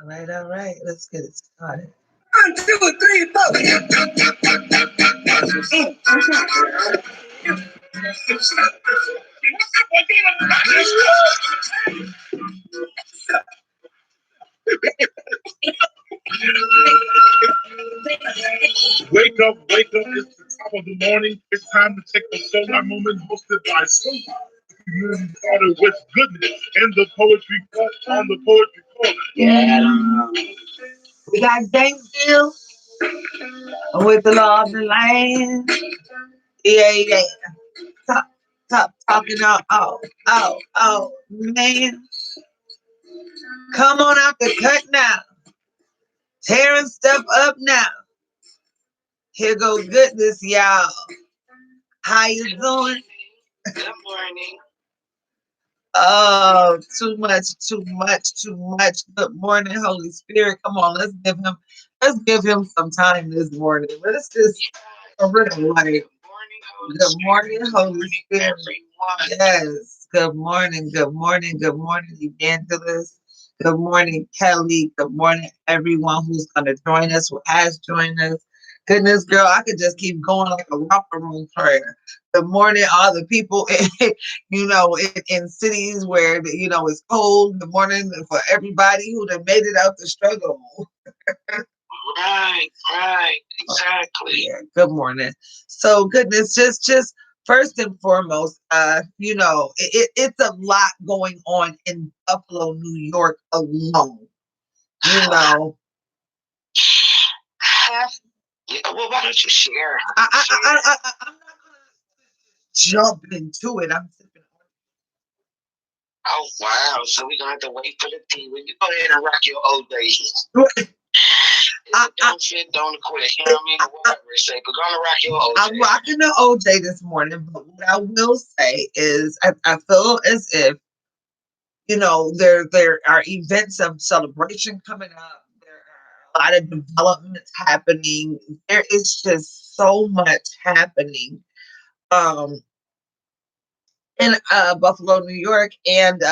All right. Let's get it started. 1, 2, 3, 4. Wake up, wake up. It's the top of the morning. It's time to take a solar moment hosted by Solar. Community started with goodness in the poetry cut on the poetry corner. Yeah. We got Gainesville with the law of the land. Yeah. Talking about, man. Come on out the cut now. Tearing stuff up now. Here go goodness, y'all. How you doing? Good morning. Oh, too much. Good morning, Holy Spirit. Come on, let's give him some time this morning. Let's just like good morning, Holy Spirit. Yes. Good morning, Evangelist. Good morning, Kelly. Good morning, everyone who's gonna join us, who has joined us. Goodness, girl, I could just keep going like a romper room prayer. Good morning, all the people in cities where it's cold. Good morning for everybody who done made it out the struggle. Right, exactly. Yeah, good morning. So goodness, just first and foremost, it's a lot going on in Buffalo, New York alone. Well, why don't you share? I'm not gonna jump into it. I'm sipping. Oh wow! So we're gonna have to wait for the tea. When you go ahead and rock your OJ. Don't fit, don't quit. You know what I mean? Whatever it say, but gonna rock your OJ. I'm rocking the OJ this morning, but what I will say is I feel as if there are events of celebration coming up. There are a lot of developments happening. There is just so much happening in Buffalo, New York, and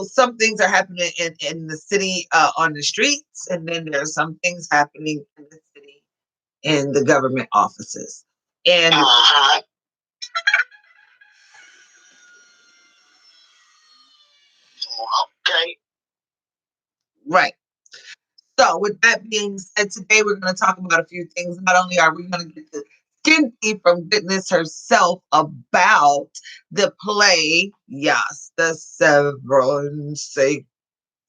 some things are happening in the city on the streets, and then there's some things happening in the city in the government offices. And okay. Right. So, with that being said, today we're going to talk about a few things. Not only are we going to get the skin tea from goodness herself about the play, yes, the Seven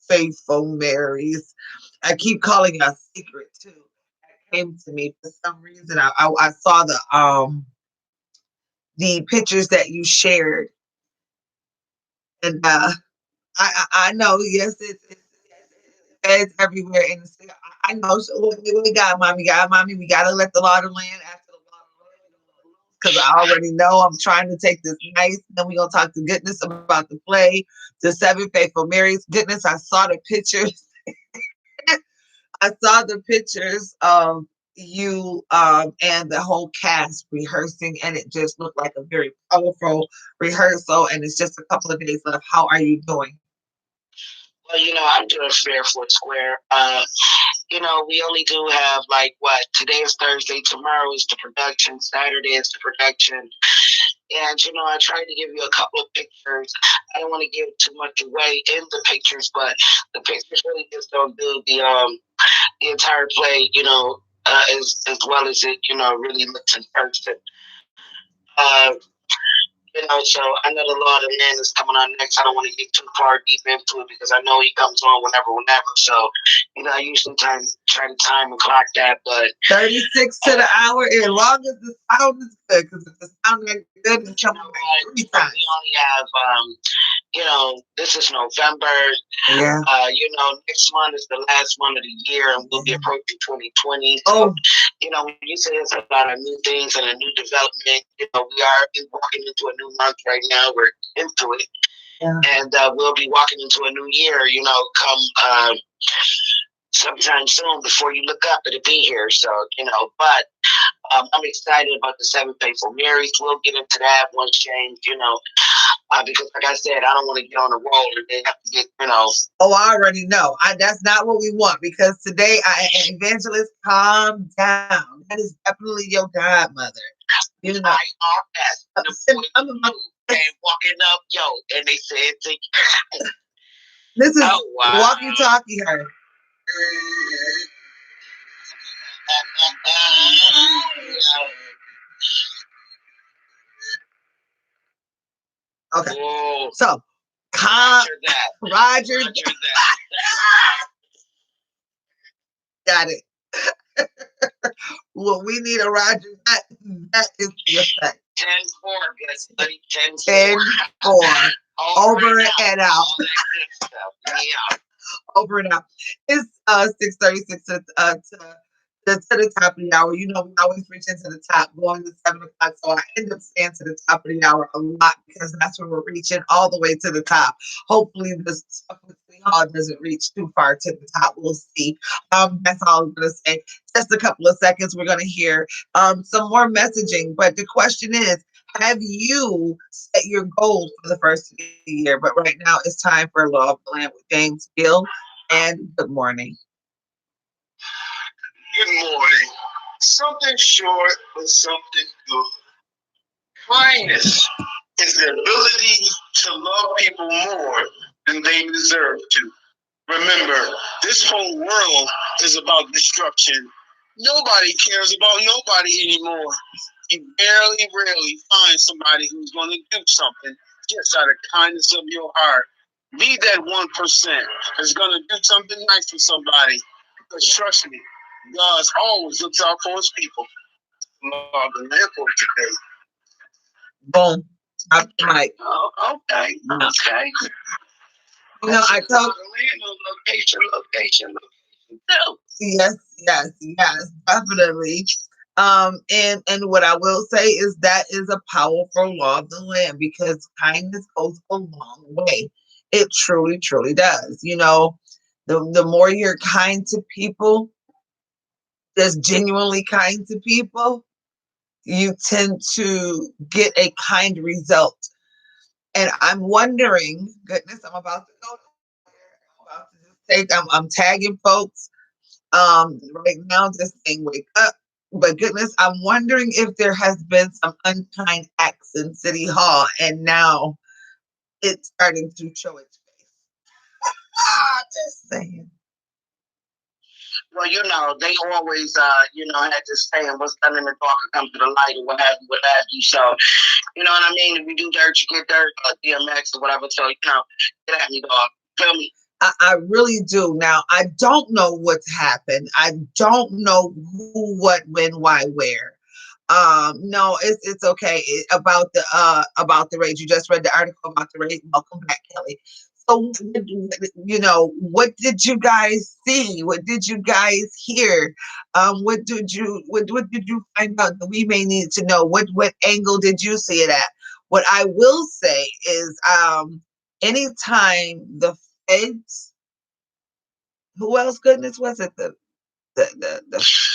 Faithful Marys. I keep calling it a secret too. That came to me for some reason. I saw the pictures that you shared, and I know, yes, it's everywhere in the city. I know. So we got mommy. We gotta let the law of the land after the law of the land. Because I already know I'm trying to take this nice. Then we're gonna talk to goodness about the play, the Seven Faithful Marys. Goodness, I saw the pictures. I saw the pictures of you and the whole cast rehearsing, and it just looked like a very powerful rehearsal. And it's just a couple of days left. How are you doing? Well, I'm doing fair for square. We only do have today is Thursday, tomorrow is the production, Saturday is the production. And I tried to give you a couple of pictures. I don't want to give too much away in the pictures, but the pictures really just don't do the entire play, as well as it, really looks in person. So I know the Law of the Man is coming on next. I don't want to get too far deep into it because I know he comes on whenever. So, I usually try to time and clock that, but 36 to the hour, as long as the sound is good, because if the sound ain't good, it's coming back 3 times. We only have this is November. Yeah. Next month is the last month of the year, and we'll be approaching 2020. So, when you say it's a lot of new things and a new development, we are walking into a new month right now. We're into it. Yeah. And we'll be walking into a new year, come sometime soon. Before you look up, it'll be here. So, but I'm excited about the Seven Faithful Marys. We'll get into that once James, because like I said, I don't want to get on the roll and then have to get You know. Oh, I already know. That's not what we want, because today, Evangelist, calm down. That is definitely your godmother. You know, IRS. I'm about and walking up, and they said, this is walkie-talkie her. Okay. Whoa. So, Roger that. Got it. Well, we need a Roger that. That is the effect. 10-4, buddy. 10-4. Over and out. Yeah. Over and out. It's 6:36 to the top of the hour. You know, we always reach into the top, going to 7 o'clock. So I end up staying to the top of the hour a lot, because that's where we're reaching all the way to the top. Hopefully, this stuff with City Hall doesn't reach too far to the top. We'll see. That's all I'm going to say. Just a couple of seconds, we're going to hear some more messaging. But the question is, have you set your goals for the first of the year? But right now, it's time for Law of the Land with James Gill. And good morning. Good morning. Something short, but something good. Kindness is the ability to love people more than they deserve to. Remember, this whole world is about destruction. Nobody cares about nobody anymore. You rarely find somebody who's going to do something just out of kindness of your heart. Be that 1% that's going to do something nice for somebody. Because trust me, God always looks out for his people. Lord, the land for today. Boom. Drop the mic. Oh, okay. Okay. You know, I told location. Yes, definitely. And what I will say is that is a powerful law of the land, because kindness goes a long way. It truly, truly does. You know, the more you're kind to people, just genuinely kind to people, you tend to get a kind result. And I'm wondering, goodness, I'm about to go. I'm about to just I'm tagging folks right now, just saying wake up. But goodness, I'm wondering if there has been some unkind acts in City Hall, and now it's starting to show its face. Just saying. Well, they always, had this saying, what's done in the dark will come to the light, or what have you. So, you know what I mean? If you do dirt, you get dirt, DMX or whatever. So, get at me, dog. Feel me? I really do. Now, I don't know what's happened. I don't know who, what, when, why, where. No, it's okay. About the raid. You just read the article about the raid. Welcome back, Kelly. So, what did you guys see? What did you guys hear? What did you find out that we may need to know? What angle did you see it at? What I will say is, anytime the feds, who else goodness was it? The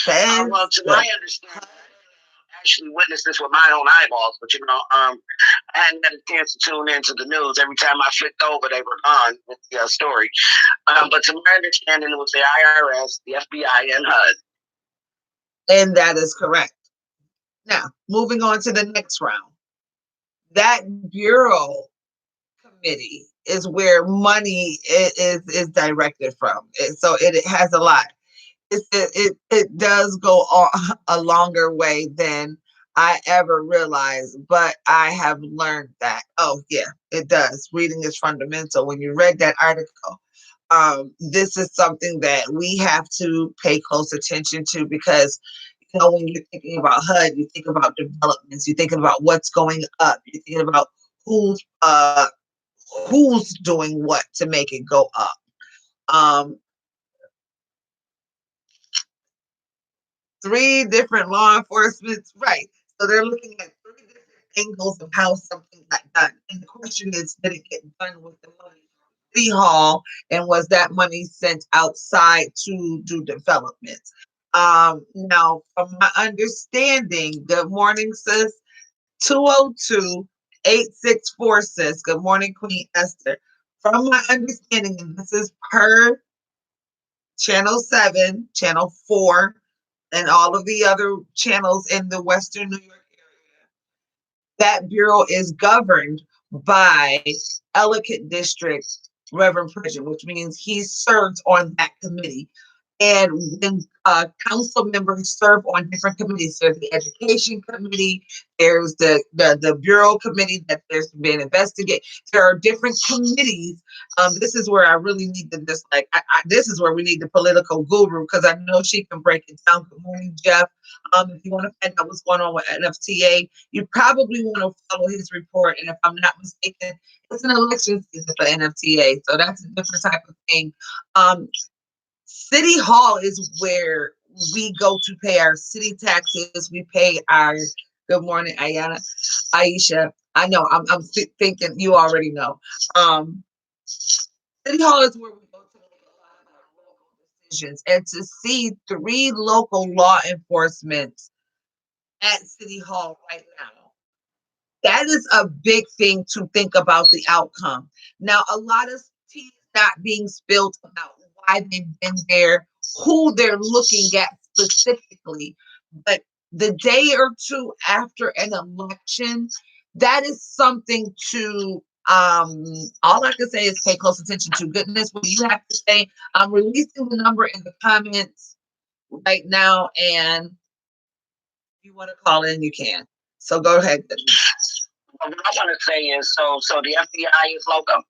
feds. Well, to my understanding, I actually witnessed this with my own eyeballs, but I hadn't had a chance to tune into the news. Every time I flicked over, they were gone with the story. But to my understanding, it was the IRS, the FBI, and HUD. And that is correct. Now, moving on to the next round. That bureau committee is where money is directed from. So it has a lot. It does go on a longer way than I ever realized, but I have learned that. Oh yeah, it does. Reading is fundamental. When you read that article, this is something that we have to pay close attention to, because when you're thinking about HUD, you think about developments, you're thinking about what's going up, you're thinking about who's doing what to make it go up. 3 different law enforcement, right? So they're looking at 3 different angles of how something got done. And the question is, did it get done with the money from City Hall, and was that money sent outside to do developments? Now, from my understanding, good morning, sis. 202-864, sis. Good morning, Queen Esther. from my understanding, and this is per Channel 7, Channel 4, and all of the other channels in the Western New York area, that bureau is governed by Ellicott District Reverend Pridgeon, which means he serves on that committee. And when council members serve on different committees, there's the education committee, there's the bureau committee that there's been investigated. There are different committees. This is where I really need to just this is where we need the political guru, because I know she can break it down. Good morning, Jeff. If you want to find out what's going on with NFTA, you probably want to follow his report. And if I'm not mistaken, it's an election season for NFTA, so that's a different type of thing. City Hall is where we go to pay our city taxes. We pay our, good morning, Aisha. I know, I'm thinking you already know. City Hall is where we go to make a lot of our local decisions. And to see 3 local law enforcement at City Hall right now, that is a big thing to think about the outcome. Now, a lot of tea is not being spilled about why they've been there, who they're looking at specifically. But the day or two after an election, that is something to, all I can say is pay close attention to. Goodness, what you have to say. I'm releasing the number in the comments right now, and if you want to call in, you can. So go ahead. What I want to say is, so the FBI is local.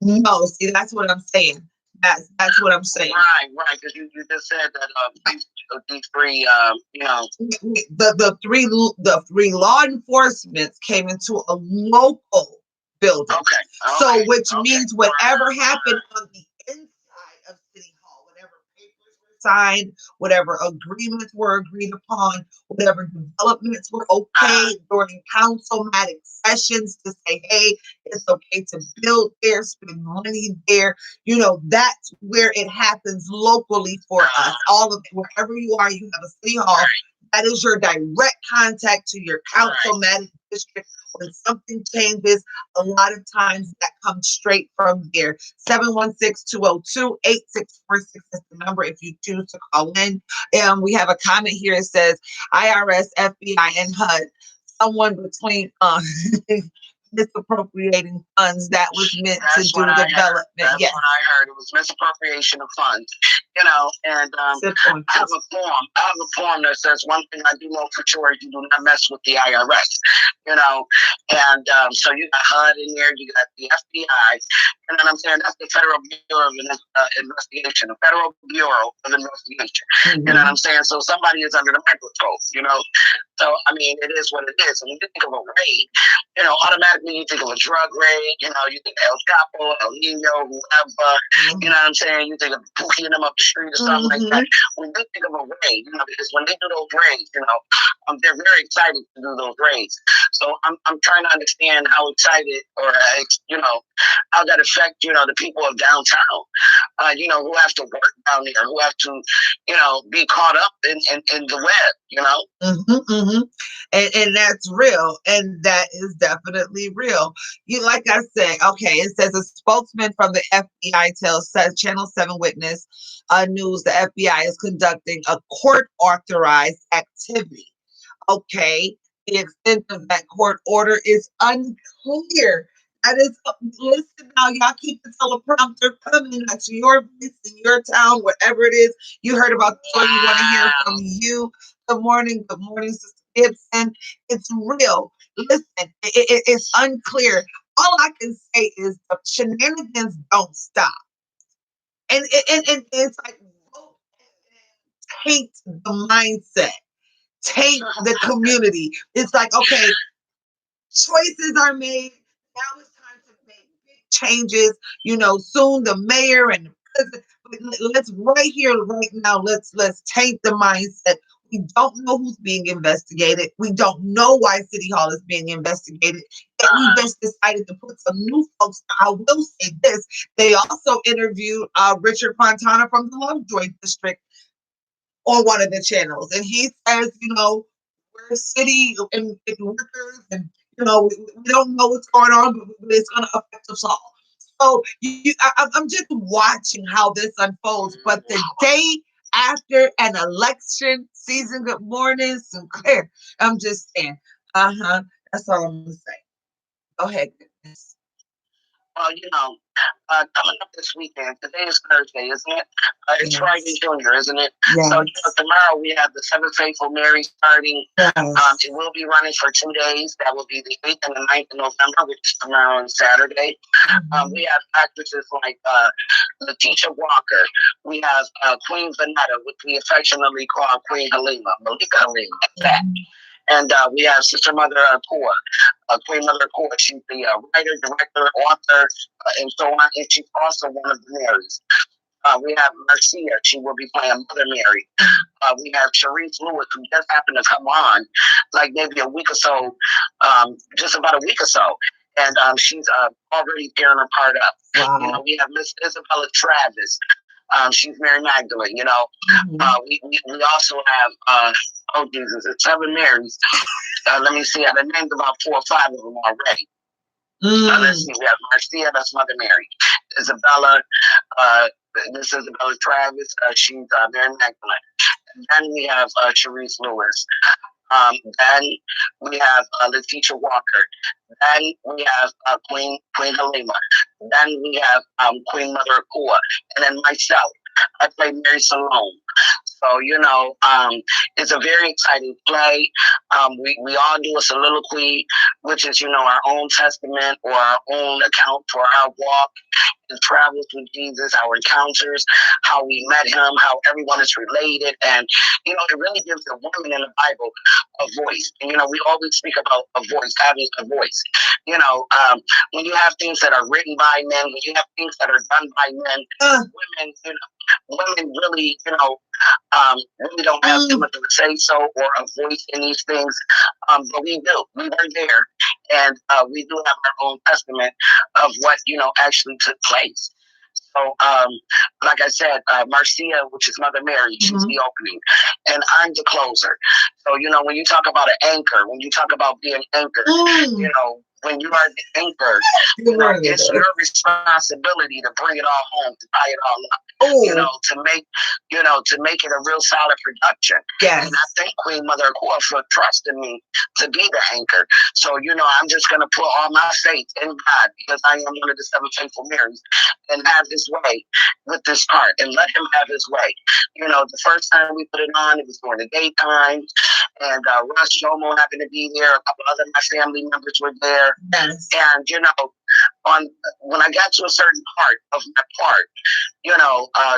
No, see, that's what I'm saying. That's what I'm saying. Right, because you just said that these 3, the three law enforcement came into a local building. Okay. So which means whatever happened on the inside of City Hall, whatever papers were signed, whatever agreements were agreed upon, whatever developments were okay during councilmatic sessions to say, hey, it's okay to build there, spend money there. That's where it happens locally for us. All of it, wherever you are, you have a City Hall. That is your direct contact to your councilmatic district. When something changes, a lot of times that comes straight from there. 716-202-8646 is the number if you choose to call in. We have a comment here. It says IRS, FBI, and HUD. Someone between misappropriating funds that was meant to do development. That's what I heard. It was misappropriation of funds. And I have a form that says one thing I do know for sure is you do not mess with the IRS. And so you got HUD in there, you got the FBI, and then I'm saying that's the Federal Bureau of Investigation, the Federal Bureau of Investigation. Mm-hmm. You know what I'm saying? So somebody is under the microscope. So I mean, it is what it is. And when you think of a raid, automatically you think of a drug raid. You think of El Chapo, El Nino, whoever. Mm-hmm. You know what I'm saying? You think of pushing them up the street or something like that. When you think of a raid, because when they do those raids, they're very excited to do those raids. So I'm trying to understand how excited or how that affect the people of downtown. Who have to work down there, who have to be caught up in the web. And that's real, and that is definitely real. Like I said, okay, it says a spokesman from the FBI says Channel 7 Witness News the FBI is conducting a court-authorized activity. Okay, the extent of that court order is unclear. That is, listen now, y'all keep the teleprompter coming. That's your voice in your town, whatever it is. You heard about the story. You want to hear from you. Good morning, Sister Gibson. It's real. Listen, it's unclear. All I can say is the shenanigans don't stop. And it's like, taint the mindset. Taint the community. It's like, okay, choices are made. Now it's time to make big changes. Soon the mayor and the president. Let's right here, right now. Let's taint the mindset. We don't know who's being investigated. We don't know why City Hall is being investigated. And we just decided to put some new folks. I will say this: they also interviewed Richard Fontana from the Lovejoy District on one of the channels, and he says, we're city and workers, and we don't know what's going on, but it's going to affect us all. So I'm just watching how this unfolds. But the day after an election season, good morning, Sinclair. I'm just saying, that's all I'm gonna say. Go ahead. Well, coming up this weekend, today is Thursday, isn't it? It's Friday Junior, isn't it? Yes. So tomorrow we have the Seven Faithful Mary starting. Yes. It will be running for 2 days. That will be the 8th and the 9th of November, which is tomorrow and Saturday. We have actresses like Letitia Walker. We have Queen Vanetta, which we affectionately call Queen Halima, Malika Halima. That. And we have Sister Mother Kaur, Queen Mother Kaur. She's the writer, director, author, and so on. And she's also one of the Marys. We have Marcia. She will be playing Mother Mary. We have Sharice Lewis, who just happened to come on, like maybe a week or so, just about a week or so. And she's already tearing her part up. Wow. We have Miss Isabella Travis. She's Mary Magdalene. We also have oh Jesus, it's 7 Marys. Let me see. I named about 4 or 5 of them already. Let's see. We have Marcia, that's Mother Mary. Isabella, this is Isabella Travis. She's Mary Magdalene. And then we have Sharice Lewis. Then we have Letitia Walker. Then we have Queen Halima. Then we have Queen Mother Kaur. And then myself. I play Mary Salome. So, it's a very exciting play. We all do a soliloquy, which is, our own testament or our own account for our walk and travels with Jesus, our encounters, how we met him, how everyone is related. And, it really gives the women in the Bible a voice. And, we always speak about a voice, having a voice. When you have things that are written by men, when you have things that are done by men, women really, really don't have too much of a say so or a voice in these things. But we do. We were there. And we do have our own testament of what, actually took place. So, like I said, Marcia, which is Mother Mary, she's the opening. And I'm the closer. So, when you talk about an anchor, when you talk about being anchored, when you are the anchor, it's your responsibility to bring it all home, to tie it all up. To make it a real solid production. Yes. And I thank Queen Mother Kaur for trusting me to be the anchor. So, I'm just going to put all my faith in God because I am one of the 7 faithful Marys and have his way with this part and let him have his way. The first time we put it on, it was during the daytime. And Russ Jomo happened to be there. A couple other of my family members were there. Yes. And, when I got to a certain part of my part,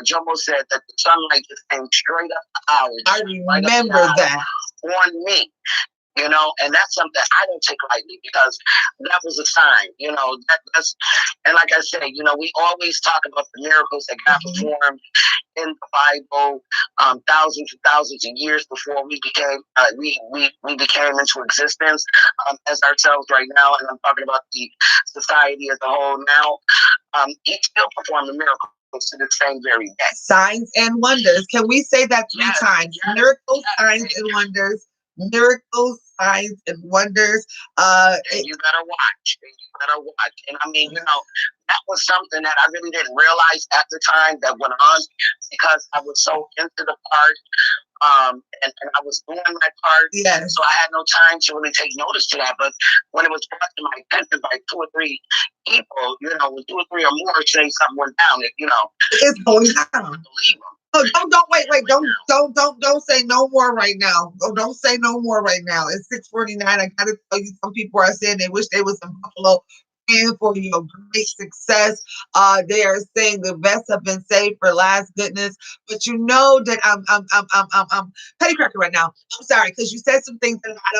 Jomo said that the sunlight just came straight up the aisle. I remember that. On me. And that's something I don't take lightly because that was a sign, that's, and like I said, we always talk about the miracles that God performed in the Bible, thousands and thousands of years before we became, we became into existence as ourselves right now. And I'm talking about the society as a whole now. He still performed the miracles to the same very day. Signs and wonders. Can we say that 3 times? Yes. Miracles, signs, and wonders. Miracles, signs, and wonders. And you better watch. And I mean, that was something that I really didn't realize at the time that went on because I was so into the part. And I was doing my part. Yes. So I had no time to really take notice to that. But when it was brought to my attention by 2 or 3 people, when 2 or 3 or more say something went down, it's going down. Believe them. Oh, don't wait. Don't say no more right now. Oh, don't say no more right now. It's 6:49. I gotta tell you, some people are saying they wish they was in Buffalo praying for your great success. They are saying the best have been saved for last. Goodness, but you know that I'm petty cracker right now. I'm sorry because you said some things that I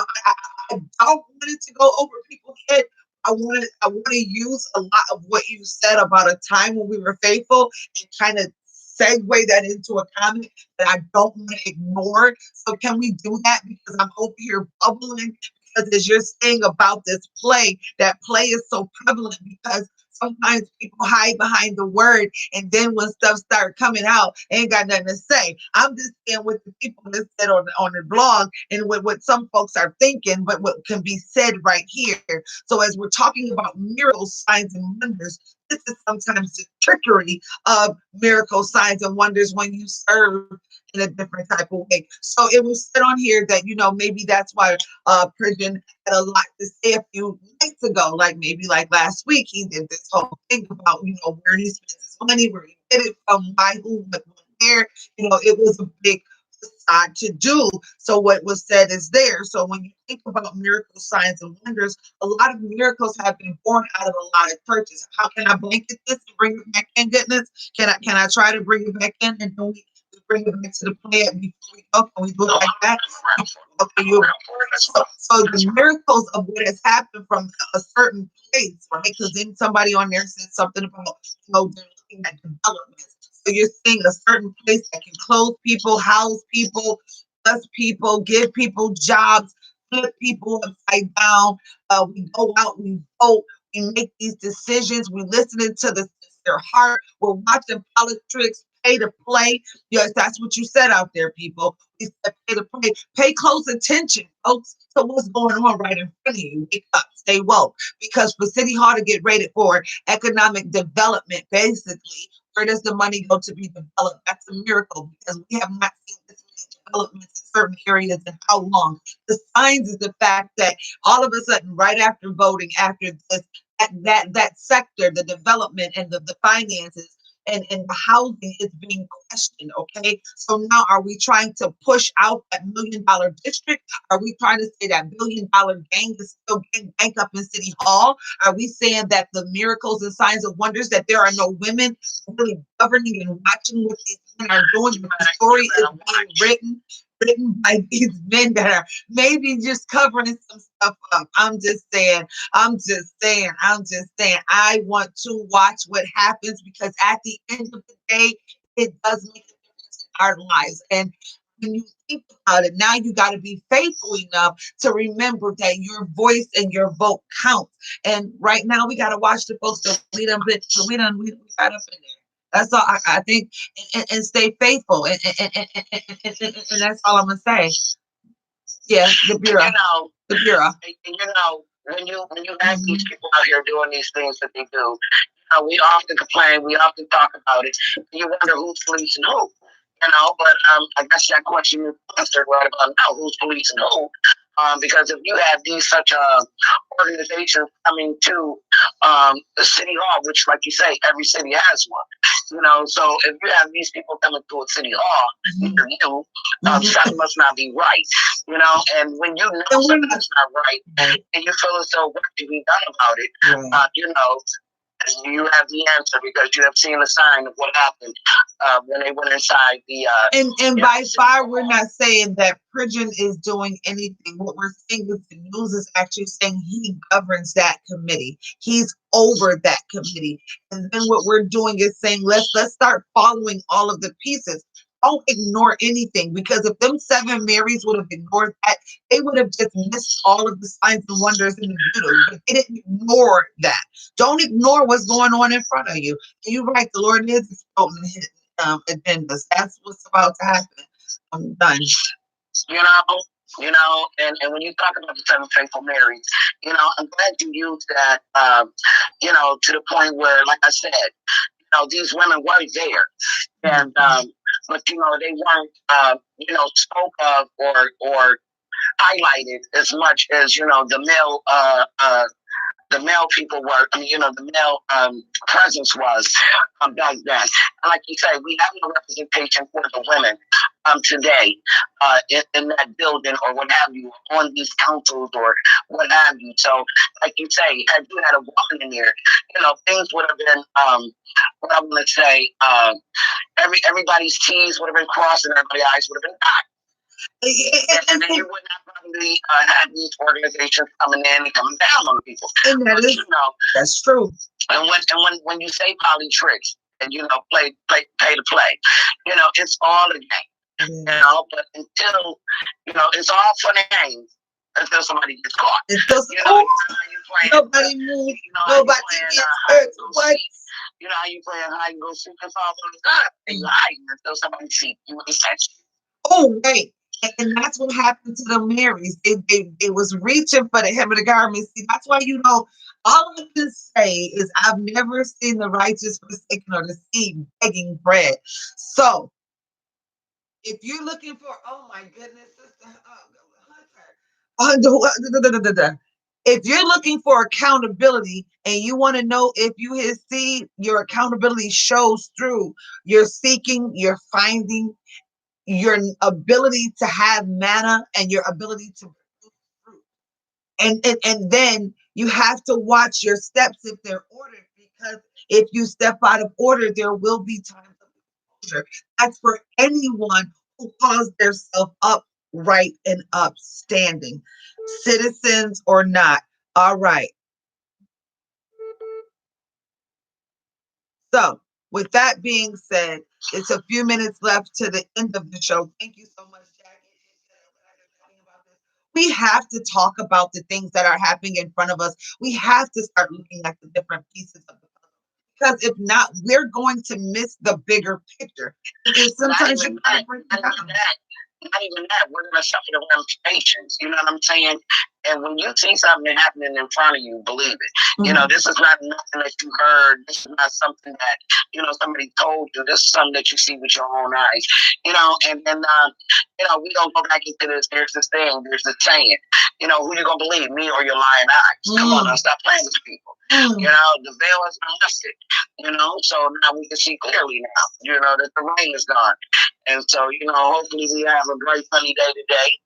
don't want it to go over people's head. I want to use a lot of what you said about a time when we were faithful and kind of segue that into a comment that I don't want to ignore. So can we do that? Because I'm over here bubbling because as you're saying about this play, that play is so prevalent because sometimes people hide behind the word, and then when stuff start coming out, they ain't got nothing to say. I'm just saying what the people that said on the blog and what some folks are thinking, but what can be said right here. So as we're talking about miracles, signs, and wonders, this is sometimes the trickery of miracle signs and wonders when you serve in a different type of way. So it was said on here that, maybe that's why Pridgen had a lot to say a few nights ago, like maybe like last week, he did this whole thing about, where he spends his money, where he did it from, why, who, what, where, it was a big facade to do. So what was said is there. So when you think about miracles, signs, and wonders, a lot of miracles have been born out of a lot of churches. How can I blanket this and bring it back in, goodness? Can I try to bring it back in, and then we bring it back to the plant before we go? Can we do it like that? Okay, so the miracles of what has happened from a certain place, right? Because then somebody on there said something about, they're looking at development. So you're seeing a certain place that can clothe people, house people, bless people, give people jobs, flip people upside down. We go out, we vote, we make these decisions, we listening to their heart, we're watching politics, pay to play. Yes, that's what you said out there, people. We said pay to play. Pay close attention, folks, to what's going on right in front of you. Wake up, stay woke. Because for City Hall to get rated for economic development, basically, where does the money go to be developed? That's a miracle, because we have not seen this many developments in certain areas in how long. The signs is the fact that all of a sudden, right after voting, after this, that sector, the development and the finances and the housing is being questioned. Okay, so now are we trying to push out that $1 million district? Are we trying to say that $1 billion gang is still getting bank up in City Hall? Are we saying that the miracles and signs of wonders, that there are no women really governing and watching what these men are doing? The story is being written by these men that are maybe just covering some stuff up. I'm just saying, I want to watch what happens, because at the end of the day, it does make a difference in our lives. And when you think about it, now you got to be faithful enough to remember that your voice and your vote counts. And right now, we got to watch the folks that we got up in there. That's all I think, and stay faithful, and that's all I'm gonna say. Yeah, the Bureau. The Bureau. When you have these people out here doing these things that they do, we often complain, we often talk about it. You wonder who's policing who. But I guess that question is answered right about now. Who's policing who? Because if you have these such organizations coming to the City Hall, which, like you say, every city has one. So if you have these people coming to a City Hall, something must not be right. And when you know something that's not right, and you feel as though what can be done about it, you have the answer, because you have seen a sign of what happened when they went inside the. And by far, we're not saying that Pridgen is doing anything. What we're saying is the news is actually saying he governs that committee. He's over that committee. And then what we're doing is saying, let's start following all of the pieces. Don't ignore anything, because if them 7 Marys would have ignored that, they would have just missed all of the signs and wonders in the middle. But they didn't ignore that. Don't ignore what's going on in front of you. And you're right, the Lord is exploding his agendas. That's what's about to happen. I'm done. And when you talk about the 7 faithful Marys, I'm glad you used that, to the point where, like I said, these women were there, and but they weren't, spoke of or highlighted as much as the male people were. The male presence was back then. And like you say, we have no representation for the women today in that building or what have you, on these councils or what have you. So, like you say, had you had a woman in there, things would have been, what I'm going to say, everybody's T's would have been crossed and everybody's I's would have been dotted. And then you would not probably have these organizations coming in and coming down on people. And that's true. And when you say politics and pay to play, it's all a game. But until it's all fun and games until somebody gets caught. Until You know how you playing. nobody moves, You know how you nobody playing. gets hurt. What? You know how you playing hide and go seek and fall on the gun, and you hiding until somebody sees you and catch you. Oh, right. And that's what happened to the Marys. They was reaching for the hem of the garment. See, that's why, you know, all I can say is I've never seen the righteous forsaken or the seed begging bread. So if you're looking for, oh my goodness, sister, if you're looking for accountability and you want to know if you his seed, your accountability shows through. You're seeking, you're finding, your ability to have manna and your ability to produce fruit. And then you have to watch your steps if they're ordered, because if you step out of order, there will be times of exposure. That's for anyone who calls themselves upright and upstanding, citizens or not. All right. So, with that being said, it's a few minutes left to the end of the show. Thank you so much, Jackie. We have to talk about the things that are happening in front of us. We have to start looking at the different pieces of the puzzle. Because if not, we're going to miss the bigger picture. And sometimes you gotta break it down. Not even that, we're going to suffer the ramifications. You know what I'm saying? And when you see something happening in front of you, believe it. Mm-hmm. You know, this is not nothing that you heard. This is not something that, you know, somebody told you. This is something that you see with your own eyes. You know, and then, you know, we don't go back into this. There's this thing. There's this saying. You know, who you going to believe, me or your lying eyes? Come on now, stop playing with people. You know, the veil has been lifted. You know, so now we can see clearly now. You know, that the rain is gone. And so, you know, hopefully we have a great sunny day today.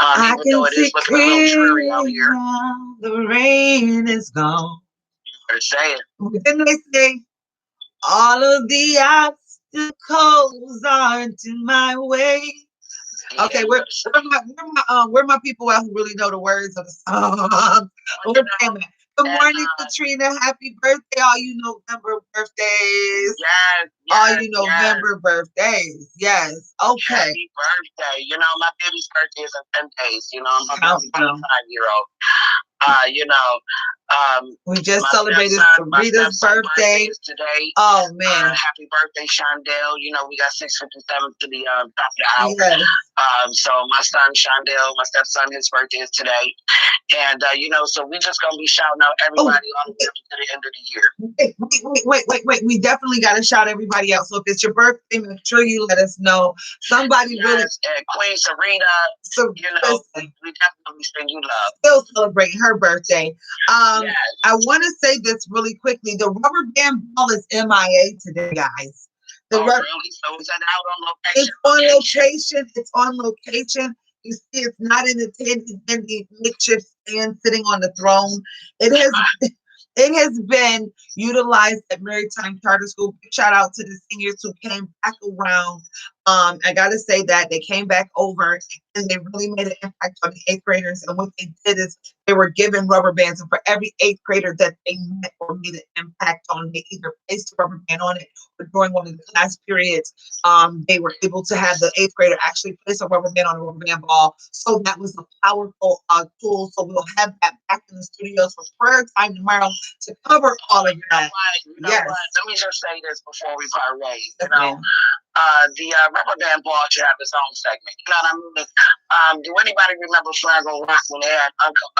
I even though it is looking a little dreary out here. Now the rain is gone. You better say it. Then they say, all of the obstacles aren't in my way. Okay, where my people out who really know the words of the song? Good morning, Katrina. Happy birthday, all you November birthdays. Yes. All you November birthdays. Yes. Okay. Happy birthday. You know, my baby's birthday is in 10 days. You know, I'm a 25-year-old. You know, we just celebrated Sarita's birthday today. Oh man! Happy birthday, Shondell. You know, we got 6:57 to the top of the hour. Yes. So my son Shondell, my stepson, his birthday is today, and you know, so we just gonna be shouting out everybody on to the end of the year. Wait! We definitely gotta shout everybody out. So if it's your birthday, make sure you let us know. Somebody really. And Queen Sarita. So you know, we definitely send you love. Still celebrating her birthday. Yes. I want to say this really quickly. The rubber band ball is MIA today, guys. Really? So is that out on location? It's on location. It's on location. You see, it's not in the makeshift stand sitting on the throne. It has been utilized at Maritime Charter School. Big shout out to the seniors who came back around. I got to say that they came back over and they really made an impact on the 8th graders. And what they did is they were given rubber bands. And for every 8th grader that they met or made an impact on, they either placed a rubber band on it or during one of the class periods, they were able to have the 8th grader actually place a rubber band on a rubber band ball. So that was a powerful tool. So we'll have that back in the studios for prayer time tomorrow to cover all of that. Yes. Let me just say this before we part ways. You know, the rubber band ball should have its own segment. You know what I mean? Do anybody remember Flag on Rock when they had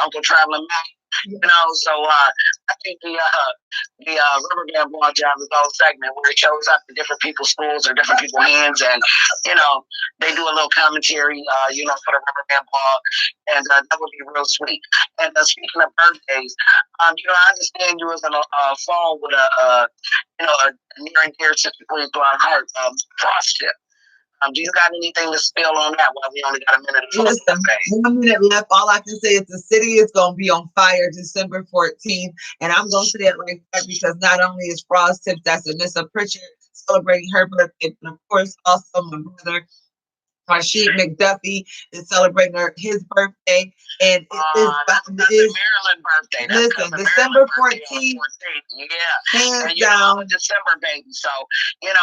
Uncle Traveling Mac? You know, so I think the rubber band ball job is all segment where it shows up in different people's schools or different people's hands, and you know they do a little commentary, you know, for the rubber band ball, and that would be real sweet. And speaking of birthdays, you know, I understand you was on a phone with a you know a near and dear situation to our heart, Frostip. Do you got anything to spill on that while we only got a minute to Listen, 1 minute left. All I can say is the city is going to be on fire December 14th. And I'm going to say it like that because not only is Frostip, that's Anissa Pritchard celebrating her birthday, but of course also my brother Rashid McDuffie is celebrating his birthday, and that's the Maryland birthday. Listen, December 14th. Yeah, hands and down. I'm a December baby, so when I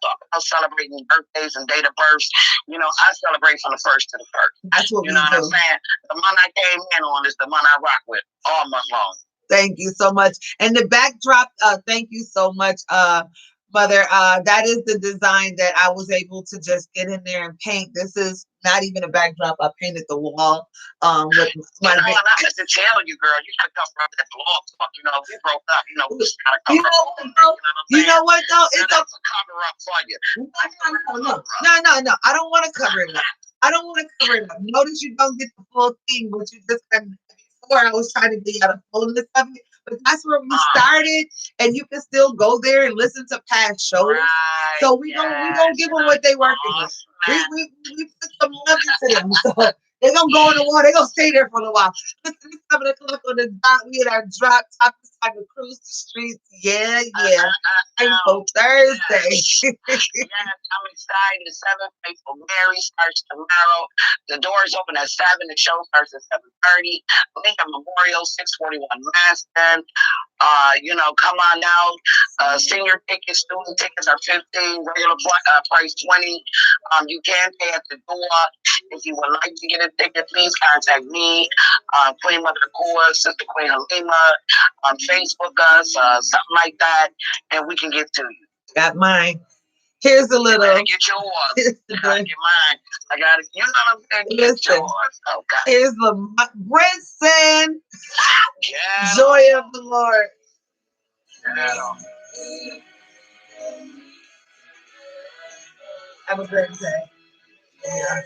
talk about celebrating birthdays and date of births, I celebrate from the first to the first. That's what you know we what do. I'm saying? The month I came in on is the month I rock with all month long. Thank you so much. And the backdrop, thank you so much, Mother. That is the design that I was able to just get in there and paint. This is not even a backdrop. I painted the wall with my. And I have to tell you, girl, you gotta cover up that blog talk. We broke up. We just gotta cover up. You know what though? It's a cover up for you. No. I don't want to cover it up. I don't want to cover it up. Notice you don't get the full thing, but you just kind of. Before I was trying to get out of fullness of it, but that's where we started, and you can still go there and listen to past shows. Right, so we don't give them what they working with. We put some love into them, so they're gonna go in the water. They're gonna stay there for a while. Listen, it's 7 o'clock on the dot. We had our drop top. It's time to cruise the streets. Yeah. Thankful Thursday. Yes, I'm excited. 7 Faithful Mary starts tomorrow. The doors open at 7. The show starts at 7:30. Lincoln Memorial, 641 Maston. Come on out. Senior tickets, student tickets are $15. Regular price $20. You can pay at the door. If you would like to get a ticket, please contact me, Queen Mother Core, Sister Queen Halima, Facebook us, something like that, and we can get to you. Got mine. Here's a little. You get yours. I gotta get mine. I gotta. You know what I'm saying? Get yours. Okay. Here's the Brinson. Yeah. Joy of the Lord. Yeah. Have a great day. Yeah.